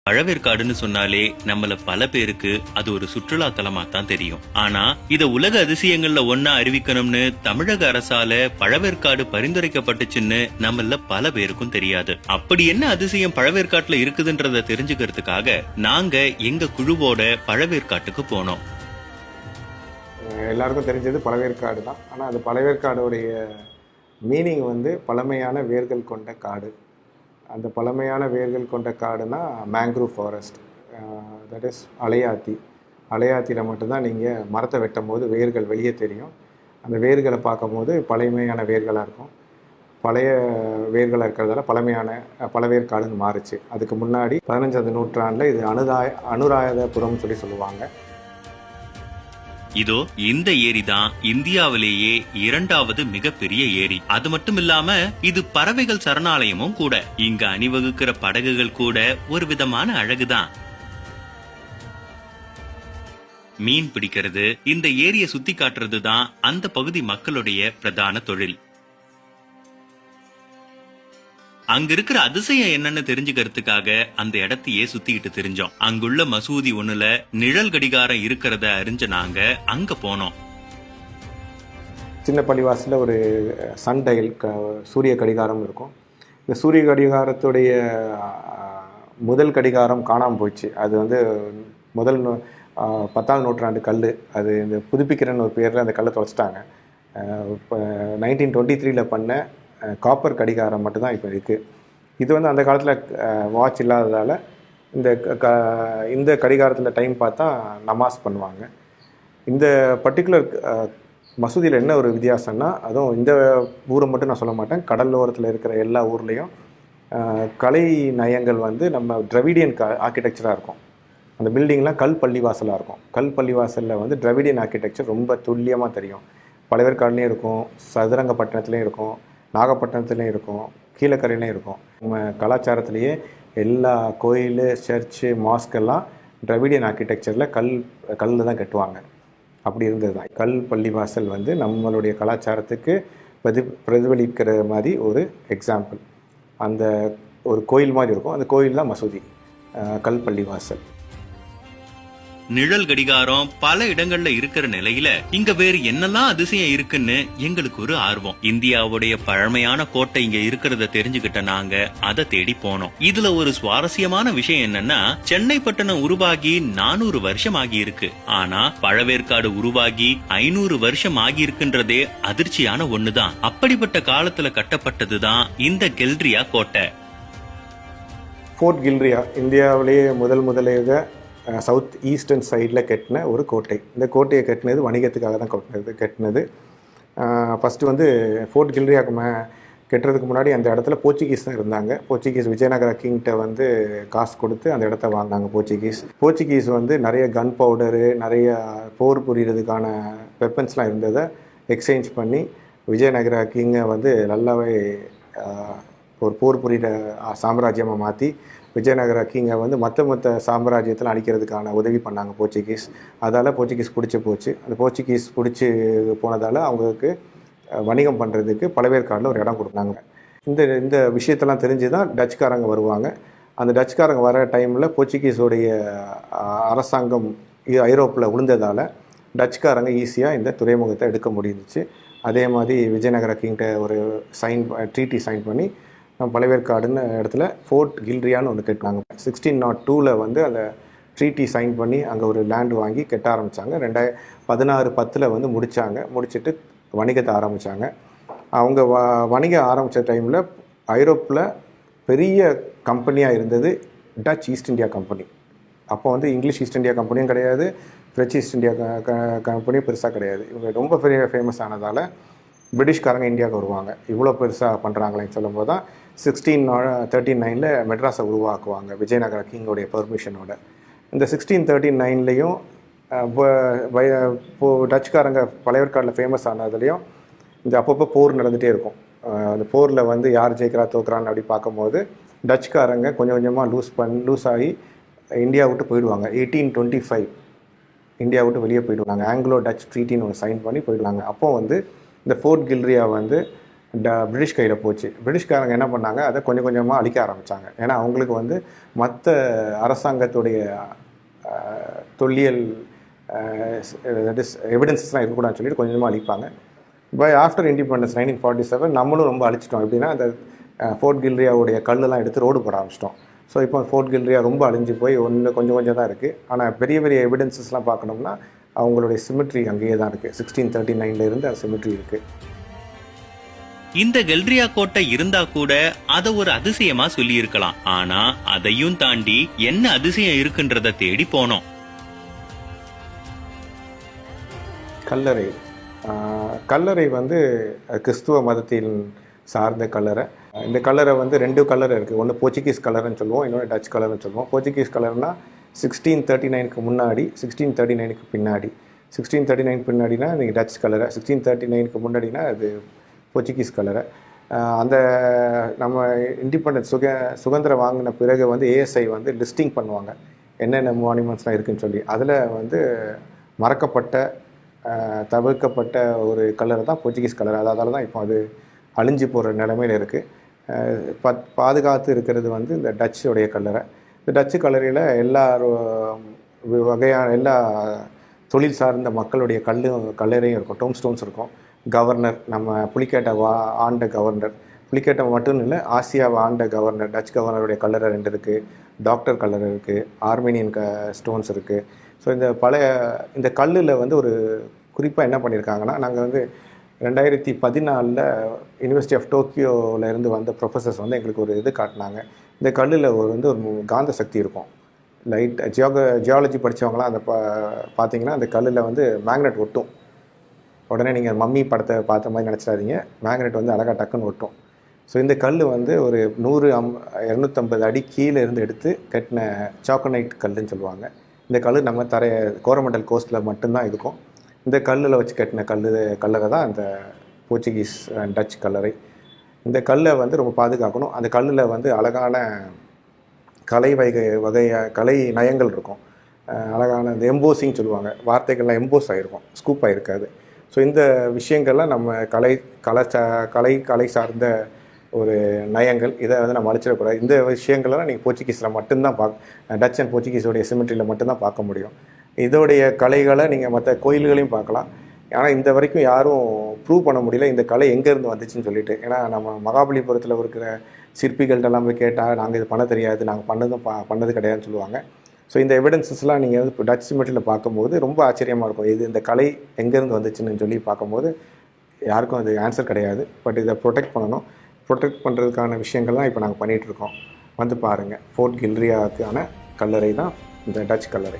பழவேற்காடுன்னு சொன்னாலே நம்மள பல பேருக்கு அது ஒரு சுற்றுலா தலமா தான் தெரியும். ஆனா இத உலக அதிசயங்கள்ல ஒன்னா அறிவிக்கணும்னு தமிழக அரசால பழவேற்காடு பரிந்துரைக்கப்பட்டுச்சுன்னு நம்மள பல பேருக்கும் தெரியாது. அப்படி என்ன அதிசயம் பழவேற்காட்டுல இருக்குதுன்றத தெரிஞ்சுக்கிறதுக்காக நாங்க எங்க குழுவோட பழவேற்காட்டுக்கு போனோம். எல்லாருக்கும் தெரிஞ்சது பழவேற்காடு தான். ஆனால் அது பழவேற்காடுடைய மீனிங் வந்து பழமையான வேர்கள் கொண்ட காடு. அந்த பழமையான வேர்கள் கொண்ட காடுனா மேங்க்ரூவ் ஃபாரஸ்ட், தட் இஸ் அலையாத்தி. அலையாத்தியில் மட்டும்தான் நீங்கள் மரத்தை வெட்டும் போது வேர்கள் வெளியே தெரியும். அந்த வேர்களை பார்க்கும்போது பழமையான வேர்களாக இருக்கும். பழைய வேர்களாக இருக்கிறதால பழவேற்காடுன்னு மாறுச்சு. அதுக்கு முன்னாடி 15ஆம் நூற்றாண்டில் இது அனுராதபுரம் சொல்லுவாங்க. இதோ இந்த ஏரி தான் இந்தியாவிலேயே 2வது மிகப்பெரிய ஏரி. அது மட்டும் இல்லாம இது பறவைகள் சரணாலயமும் கூட. இங்க அணிவகுக்கிற படகுகள் கூட ஒரு விதமான அழகுதான். மீன் பிடிக்கிறது, இந்த ஏரியை சுத்தி காட்டுறது தான் அந்த பகுதி மக்களுடைய பிரதான தொழில். அங்க இருக்கிற அதிசயம் என்னன்னு தெரிஞ்சுக்கிறதுக்காக அந்த இடத்தையே சுத்திக்கிட்டு தெரிஞ்சோம். அங்குள்ள மசூதி ஒண்ணுல நிழல் கடிகாரம் இருக்கிறத அறிஞ்ச நாங்க அங்க போனோம். சின்ன பள்ளிவாசல ஒரு சன்டயல் சூரிய கடிகாரம் இருக்கும். இந்த சூரிய கடிகாரத்துடைய முதல் கடிகாரம் காணாமல் போயிடுச்சு. அது வந்து முதல் 10ஆம் நூற்றாண்டு கல். அது இந்த புதுப்பிக்கிறன்னு ஒரு பேரில் அந்த கல்லை தொலைச்சிட்டாங்க. இப்போ 1923 பண்ண காப்பர் கடிகாரம் மட்டும்தான் இப்போ இருக்குது. இது வந்து அந்த காலத்தில் வாட்ச் இல்லாததால் இந்த கடிகாரத்தில் டைம் பார்த்தா நமாஸ் பண்ணுவாங்க. இந்த பர்டிகுலர் மசூதியில் என்ன ஒரு வித்தியாசம்னா, அதுவும் இந்த ஊரை மட்டும் நான் சொல்ல மாட்டேன், கடலோரத்தில் இருக்கிற எல்லா ஊர்லேயும் கலை நயங்கள் வந்து நம்ம திராவிடியன் ஆர்கிடெக்சராக இருக்கும். அந்த பில்டிங்லாம் கல் பள்ளிவாசலாக இருக்கும். கல் பள்ளிவாசலில் வந்து திராவிடியன் ஆர்கிடெக்சர் ரொம்ப துல்லியமாக தெரியும். பழவேற்காடுலேயும் இருக்கும், சதுரங்கப்பட்டினத்துலேயும் இருக்கும், நாகப்பட்டினத்துலேயும் இருக்கும், கீழக்கரையிலையும் இருக்கும். நம்ம கலாச்சாரத்திலேயே எல்லா கோயில், சர்ச்சு, மாஸ்கெல்லாம் திராவிடியன் ஆர்கிடெக்சரில் கல்லில் தான் கட்டுவாங்க. அப்படி இருந்தது தான் கல் பள்ளிவாசல் வந்து நம்மளுடைய கலாச்சாரத்துக்கு பிரதிபலிக்கிற மாதிரி ஒரு எக்ஸாம்பிள். அந்த ஒரு கோயில் மாதிரி இருக்கும். அந்த கோயில் தான் மசூதி, கல் பள்ளிவாசல். நிழல் கடிகாரம் பல இடங்கள்ல இருக்கிற நிலையில இங்க வேறு என்னெல்லாம் அதிசயம் இருக்குன்னு எங்களுக்கு ஒரு ஆர்வம். இந்தியாவுடைய பழமையான கோட்டை இங்க இருக்கிறத தெரிஞ்சுக்கிட்ட நாங்க அதை தேடி போனோம். இதுல ஒரு சுவாரஸ்யமான விஷயம் என்னன்னா, சென்னை பட்டணம் உருவாகி 400 வருஷம் ஆகி இருக்கு. ஆனா பழவேற்காடு உருவாகி 500 வருஷம் ஆகி இருக்குன்றதே அதிர்ச்சியான ஒண்ணுதான். அப்படிப்பட்ட காலத்துல கட்டப்பட்டதுதான் இந்த கெல்ரியா கோட்டை. ஃபோர்ட் கில்ரியா இந்தியாவிலேயே முதலாக சவுத் ஈஸ்டர்ன் சைடில் கட்டின ஒரு கோட்டை. இந்த கோட்டையை கட்டினது வணிகத்துக்காக தான் கட்டினது. ஃபஸ்ட்டு வந்து ஃபோர்ட் கில்ரியாவுக்கு கட்டுறதுக்கு முன்னாடி அந்த இடத்துல போர்ச்சுகீஸ் தான் இருந்தாங்க. போர்ச்சுகீஸ் விஜயநகர கிங்கிட்ட வந்து காசு கொடுத்து அந்த இடத்த வாங்கினாங்க. போர்ச்சுகீஸ் வந்து நிறைய கன் பவுடரு, நிறைய போர் புரிகிறதுக்கான வெப்பன்ஸ்லாம் இருந்ததை எக்ஸ்சேஞ்ச் பண்ணி விஜயநகர கிங்கை வந்து நல்லாவே ஒரு போர் புரிகிற சாம்ராஜ்யமாக மாற்றி விஜயநகர கிங்கை வந்து மற்ற சாம்ராஜ்யத்தில் அழிக்கிறதுக்கான உதவி பண்ணாங்க போர்ச்சுகீஸ். அதால் போர்ச்சுகீஸ் பிடிச்சி போச்சு. அந்த போர்ச்சுகீஸ் பிடிச்சி போனதால் அவங்களுக்கு வணிகம் பண்ணுறதுக்கு பழவேற்காடில் ஒரு இடம் கொடுத்தாங்க. இந்த விஷயத்தெல்லாம் தெரிஞ்சு தான் டச்சுக்காரங்க வருவாங்க. அந்த டச்சுக்காரங்க வர டைமில் போர்ச்சுகீஸோடைய அரசாங்கம் ஐரோப்பில் விழுந்ததால் டச்சுக்காரங்க ஈஸியாக இந்த துறைமுகத்தை எடுக்க முடிஞ்சிச்சு. அதே மாதிரி விஜயநகர கிங்கிட்ட ஒரு ட்ரீட்டி சைன் பண்ணி பழவேற்காடுன்னு இடத்துல ஃபோர்ட் கில்ரியான்னு ஒன்று கட்டினாங்க. 1602 வந்து அந்த ட்ரீட்டி சைன் பண்ணி அங்கே ஒரு லேண்டு வாங்கி கட்ட ஆரம்பித்தாங்க. 1610 வந்து முடிச்சுட்டு வணிகத்தை ஆரம்பித்தாங்க. அவங்க வணிகம் ஆரம்பித்த டைமில் ஐரோப்பில் பெரிய கம்பெனியாக இருந்தது டச் ஈஸ்ட் இந்தியா கம்பெனி. அப்போ வந்து இங்கிலீஷ் ஈஸ்ட் இந்தியா கம்பெனியும் கிடையாது, ஃப்ரெஞ்ச் ஈஸ்ட் இந்தியா கம்பெனியும் பெருசாக கிடையாது. இவங்க ரொம்ப பெரிய ஃபேமஸ் ஆனதால் பிரிட்டிஷ்காரங்க இந்தியாவுக்கு வருவாங்க. இவ்வளோ பெருசாக பண்ணுறாங்களேன்னு சொல்லும்போது தான் 1639 மெட்ராஸை உருவாக்குவாங்க விஜயநகர கிங்கோடைய பெர்மிஷனோட. இந்த 1639 இப்போது டச்சுக்காரங்க பழவேற்காடில் ஃபேமஸ் ஆனதுலேயும் இந்த அப்பப்போ போர் நடந்துகிட்டே இருக்கும். அந்த போரில் வந்து யார் ஜெயிக்கிறா தோக்குறான்னு அப்படி பார்க்கும்போது டச்சுக்காரங்க கொஞ்சம் கொஞ்சமாக லூஸ் ஆகி இந்தியா விட்டு போயிடுவாங்க. 1825 இந்தியா விட்டு வெளியே போயிடுவாங்க. ஆங்கிலோ டச் ட்ரீட்டின்னு ஒன்று சைன் பண்ணி போயிடுவாங்க. அப்போ வந்து இந்த ஃபோர்ட் கில்ரியா வந்து பிரிட்டிஷ் கையில் போச்சு. பிரிட்டிஷ்காரங்க என்ன பண்ணாங்க, அதை கொஞ்சம் கொஞ்சமாக அழிக்க ஆரம்பித்தாங்க. ஏன்னா அவங்களுக்கு வந்து மற்ற அரசாங்கத்துடைய தொல்லியல் தட் இஸ் எவிடன்ஸஸ்லாம் இருக்கக்கூடாதுன்னு சொல்லிட்டு கொஞ்சம் கொஞ்சமாக அழிப்பாங்க. பை ஆஃப்டர் இண்டிபெண்டன்ஸ் 1947 நம்மளும் ரொம்ப அழிச்சிட்டோம். எப்படின்னா அந்த ஃபோர்ட் கில்ரியாவுடைய கல்லெல்லாம் எடுத்து ரோடு போட ஆரம்பிச்சிட்டோம். ஸோ இப்போ ஃபோர்ட் கில்ரியா ரொம்ப அழிஞ்சு போய் கொஞ்சம் கொஞ்சம் தான் இருக்குது. ஆனால் பெரிய பெரிய எவிடன்ஸஸ்லாம் பார்க்கணும்னா அவங்களுடைய சிமெட்ரி அங்கேயே தான் இருக்குது. 1639 இருந்து அந்த சிமெட்ரி இருக்குது. இந்த கெல்ரியா கோட்டை இருந்தா கூட அத ஒரு அதிசயமா சொல்லி இருக்கலாம். ஆனா அதையும் தாண்டி என்ன அதிசயம் இருக்குன்றத தேடி போனோம். கல்லறை. கல்லறை வந்து கிறிஸ்துவ மதத்தின் சார்ந்த கல்லறை. இந்த கல்லறை வந்து 2 கல்லறை இருக்குது. ஒன்று போர்ச்சுகீஸ் கல்லறைன்னு சொல்லுவோம், இன்னொன்று டச் கல்லறைன்னு சொல்லுவோம். போர்ச்சுகீஸ் கல்லறைனா 1639க்கு முன்னாடி, 1639க்கு பின்னாடி. 1639 பின்னாடினா நீங்கள் டச் கல்லறை, 1639க்கு முன்னாடினா அது போர்ச்சுகீஸ் கல்லறை. அந்த நம்ம இண்டிபெண்டன்ஸ் சுதந்திரம் வாங்கின பிறகு வந்து ஏஎஸ்ஐ வந்து லிஸ்டிங் பண்ணுவாங்க என்னென்ன மானுமெண்ட்ஸ்லாம் இருக்குதுன்னு சொல்லி. அதில் வந்து மறக்கப்பட்ட தவிர்க்கப்பட்ட ஒரு கல்லறை தான் போர்ச்சுகீஸ் கல்லறை. அதால தான் இப்போ அது அழிஞ்சு போகிற நிலைமையில் இருக்குது. பாதுகாத்து இருக்கிறது வந்து இந்த டச்சுடைய கல்லறை. இந்த டச்சு கல்லறையில் எல்லா வகையான எல்லா தொழில் சார்ந்த மக்களுடைய கல்லறையும் இருக்கும், டோம் ஸ்டோன்ஸ் இருக்கும். கவர்னர், நம்ம புலிக்கேட்டை ஆண்ட கவர்னர், புலிக்கேட்டை மட்டும் இல்லை ஆசியாவை ஆண்ட கவர்னர், டச் கவர்னருடைய கல்லறை 2 இருக்குது. டாக்டர் கல்லறை இருக்குது, ஆர்மேனியன் ஸ்டோன்ஸ் இருக்குது. ஸோ இந்த கல்லில் வந்து ஒரு குறிப்பாக என்ன பண்ணியிருக்காங்கன்னா, நாங்கள் வந்து 2014 யூனிவர்சிட்டி ஆஃப் டோக்கியோவில் இருந்து வந்த ப்ரொஃபஸர்ஸ் வந்து எங்களுக்கு ஒரு இது காட்டினாங்க. இந்த கல்லில் ஒரு காந்த சக்தி இருக்கும். லைட் ஜியாலஜி படித்தவங்களாம் அதை பார்த்தீங்கன்னா அந்த கல்லில் வந்து மேக்னெட் ஒட்டும். உடனே நீங்கள் மம்மி படத்தை பார்த்த மாதிரி நினச்சிடாதீங்க, மேக்னெட் வந்து அழகாக டக்குன்னு ஒட்டும். ஸோ இந்த கல் வந்து ஒரு 250 அடி கீழே இருந்து எடுத்து கட்டின சாக்கனைட் கல்லுன்னு சொல்லுவாங்க. இந்த கல் நம்ம கோரமண்டல் கோஸ்ட்டில் மட்டும்தான் இருக்கும். இந்த கல்லில் வச்சு கட்டின கல்லறை தான் இந்த போர்ச்சுகீஸ் அண்ட் டச் கல்லறை. இந்த கல்லை வந்து ரொம்ப பாதுகாக்கணும். அந்த கல்லில் வந்து அழகான கலை நயங்கள் இருக்கும். அழகான இந்த எம்போசிங் சொல்லுவாங்க, வார்த்தைகள்லாம் எம்போஸ் ஆகிருக்கும், ஸ்கூப் ஆகிருக்காது. ஸோ இந்த விஷயங்கள்லாம் நம்ம கலை சார்ந்த ஒரு நயங்கள். இதை வந்து நம்ம அழிச்சிடக்கூடாது. இந்த விஷயங்கள்லாம் நீங்கள் போர்ச்சுகீஸில் மட்டும்தான் டச் அண்ட் போர்ச்சுகீஸோடைய சிமெட்ரியில் மட்டும்தான் பார்க்க முடியும். இதோடைய கலைகளை நீங்கள் மற்ற கோயில்களையும் பார்க்கலாம். ஆனால் இந்த வரைக்கும் யாரும் ப்ரூவ் பண்ண முடியல இந்த கலை எங்கேருந்து வந்துச்சுன்னு சொல்லிட்டு. ஏன்னா நம்ம மகாபலிபுரத்தில் இருக்கிற சிற்பிகள்கிட்டலாம் போய் கேட்டால் நாங்கள் இது பண்ண தெரியாது, நாங்கள் பண்ணது கிடையாதுன்னு சொல்லுவாங்க. ஸோ இந்த எவிடன்சஸ்லாம் நீங்கள் வந்து இப்போ டச் சிமெட்ரியில் பார்க்கும்போது ரொம்ப ஆச்சரியமாக இருக்கும். இந்த கலை எங்கேருந்து வந்துச்சுன்னு சொல்லி பார்க்கும்போது யாருக்கும் அது ஆன்சர் கிடையாது. பட் இதை ப்ரொடெக்ட் பண்ணணும். ப்ரொடெக்ட் பண்ணுறதுக்கான விஷயங்கள்லாம் இப்போ நாங்கள் பண்ணிகிட்ருக்கோம். வந்து பாருங்கள், ஃபோர்ட் கில்ரியாவுக்கான கல்லறை தான் இந்த டச் கல்லறை.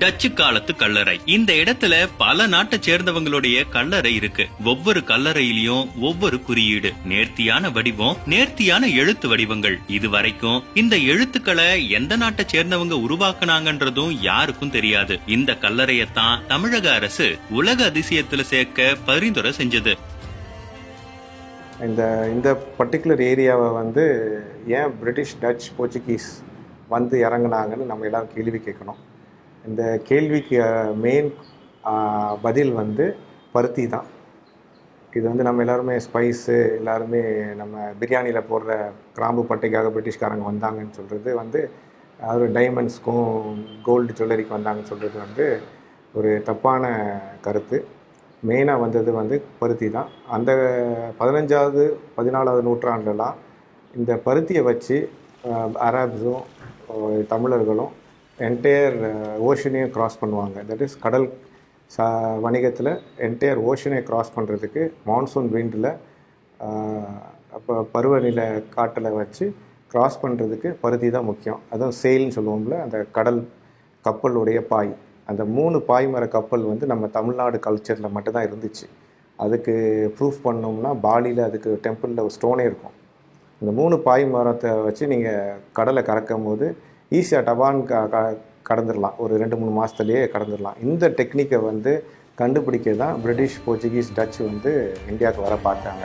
டச்சு காலத்து கல்லறை. இந்த இடத்துல பல நாட்டை சேர்ந்தவங்களுடைய கல்லறை இருக்கு. ஒவ்வொரு கல்லறையிலயும் ஒவ்வொரு குறியீடு, நேர்த்தியான வடிவம், நேர்த்தியான எழுத்து வடிவங்கள். இது வரைக்கும் இந்த எழுத்துக்களை எந்த நாட்டை சேர்ந்தவங்க உருவாக்குனாங்கன்றதும் யாருக்கும் தெரியாது. இந்த கல்லறையத்தான் தமிழக அரசு உலக அதிசயத்துல சேர்க்க பரிந்துரை செஞ்சது. இந்த பர்டிகுலர் ஏரியாவை வந்து ஏன் பிரிட்டிஷ், டச், போர்ச்சுகீஸ் வந்து இறங்குனாங்கன்னு நம்ம எல்லாரும் கேள்வி கேட்கணும். இந்த கேள்விக்கு மெயின் பதில் வந்து பருத்தி தான். இது வந்து நம்ம எல்லாருமே ஸ்பைஸு, எல்லாருமே நம்ம பிரியாணியில் போடுற கிராம்பு பட்டைக்காக பிரிட்டிஷ்காரங்க வந்தாங்கன்னு சொல்கிறது வந்து, ஒரு டைமண்ட்ஸ்க்கும் கோல்டு ஜுவல்லரிக்கு வந்தாங்கன்னு சொல்கிறது வந்து ஒரு தப்பான கருத்து. மெயினாக வந்தது வந்து பருத்தி தான். அந்த 15வது 14வது நூற்றாண்டுலாம் இந்த பருத்தியை வச்சு அரப்ஸும் தமிழர்களும் என்டையர் ஓஷனையும் கிராஸ் பண்ணுவாங்க. தட் இஸ் கடல் வணிகத்தில் என்டையர் ஓஷனை கிராஸ் பண்ணுறதுக்கு மான்சூன் விண்டில் அப்போ பருவநிலை காட்டில் வச்சு கிராஸ் பண்ணுறதுக்கு பருத்தி தான் முக்கியம். அதுவும் செயில்னு சொல்லுவோம்ல, அந்த கடல் கப்பலுடைய பாய். அந்த 3 பாய்மர கப்பல் வந்து நம்ம தமிழ்நாடு கல்ச்சரில் மட்டும்தான் இருந்துச்சு. அதுக்கு ப்ரூஃப் பண்ணோம்னா பாலியில் அதுக்கு டெம்பிளில் ஒரு ஸ்டோனே இருக்கும். இந்த 3 பாய்மரத்தை வச்சு நீங்கள் கடலை கறக்கும் போது ஈஸியாக டபான் கடந்துடலாம். ஒரு 2-3 மாதத்துலேயே கடந்துடலாம். இந்த டெக்னிக்கை வந்து கண்டுபிடிக்க தான் பிரிட்டிஷ், போர்ச்சுகீஸ், டச் வந்து இந்தியாவுக்கு வர பார்த்தாங்க.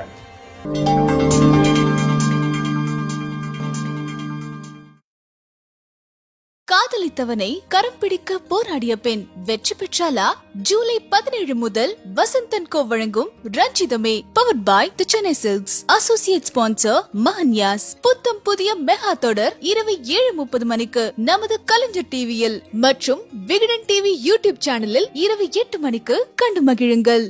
காதலித்தவனை கரம் பிடிக்க போராடிய பெண் வெற்றி பெற்றாலா? ஜூலை 17 முதல் வசந்தன் கோ வழங்கும் Ranjithame powered by the Chennai Silks. Associate sponsor Mahanyas. புத்தம் புதிய மெகா தொடர் இரவு 7:30 மணிக்கு நமது கலைஞர் டிவியில் மற்றும் விகடன் டிவி யூடியூப் சேனலில் இரவு 8 மணிக்கு கண்டு மகிழுங்கள்.